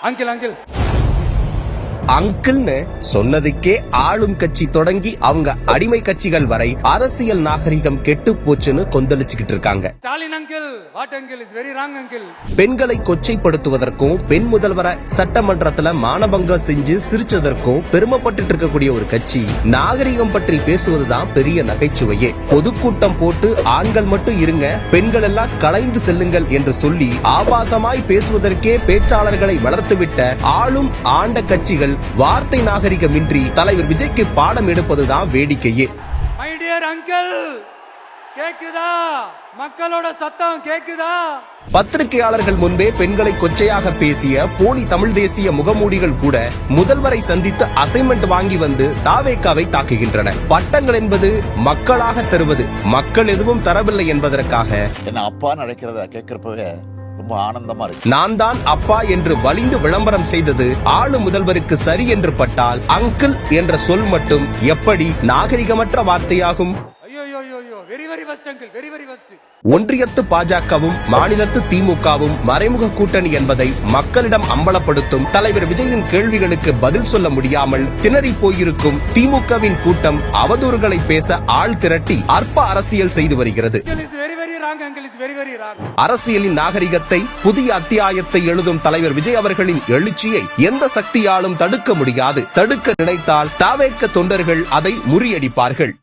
Uncle uncle அங்கிள்னு சொன்னதுக்கே ஆளும் கட்சி தொடங்கி அவங்க அடிமை கட்சிகள் வரை அரசியல் நாகரிகம் கெட்டு போச்சுன்னு கொந்தளிச்சுக்கிட்டு இருக்காங்க. Stalin uncle, what uncle is very wrong uncle. பெண்களை கொச்சைப்படுத்துவதற்கும் பெண் முதல்வரை சட்டமன்றத்துல மானபங்கம் செஞ்சு சிரிச்சதற்கும் பெருமைப்பட்டு இருக்கக்கூடிய ஒரு கட்சி நாகரிகம் பற்றி பேசுவதுதான் பெரிய நகைச்சுவையே. பொதுக்கூட்டம் போட்டு ஆண்கள் மட்டும் இருங்க, பெண்கள் எல்லாம் கலைந்து செல்லுங்கள் என்று சொல்லி ஆபாசமாய் பேசுவதற்கே பேச்சாளர்களை வளர்த்துவிட்ட ஆளும் ஆண்ட கட்சிகள் வார்த்தை நாகரிகமின்றி தலைவர் விஜய்க்கு பாடம் எடுப்பதுதான் வேடிக்கையே. மை டியர் அங்கிள், கேக்குதா? மக்களோட சத்தம் கேக்குதா? பத்திரிகையாளர்கள் முன்பே பெண்களை கொச்சையாக பேசிய போலி தமிழ் தேசிய முகமூடிகள் கூட முதல்வரை சந்தித்து அசைன்மெண்ட் வாங்கி வந்து தாவேக்காவை தாக்குகின்றன. பட்டங்கள் என்பது மக்களாக தருவது, மக்கள் எதுவும் தரவில்லை என்பதற்காக என்ன அப்பா நடக்கிறத கேட்கிறப்பவே ரொம்ப ஆனந்தமா இருக்கு. நான் தான் அப்பா என்று வலிந்து விளம்பரம் செய்தது ஆளு முதல்வருக்கு சரி என்று பட்டால் அங்கிள் என்ற சொல் மட்டும் எப்படி நாகரிகமற்ற வார்த்தையாகும்? ஒன்றியத்து பாஜகவும் மாநிலத்து திமுகவும் மறைமுக கூட்டணி என்பதை மக்களிடம் அம்பலப்படுத்தும் தலைவர் விஜயின் கேள்விகளுக்கு பதில் சொல்ல முடியாமல் திணறி போயிருக்கும் திமுகவின் கூட்டம் அவதூறுகளை பேச ஆள் திரட்டி அற்ப அரசியல் செய்து வருகிறது. அரசியலின் நாகரிகத்தை, புதிய அத்தியாயத்தை எழுதும் தலைவர் விஜய் அவர்களின் எழுச்சியை எந்த சக்தியாலும் தடுக்க முடியாது. தடுக்க நினைத்தால் தாவேக்க தொண்டர்கள் அதை முறியடிப்பார்கள்.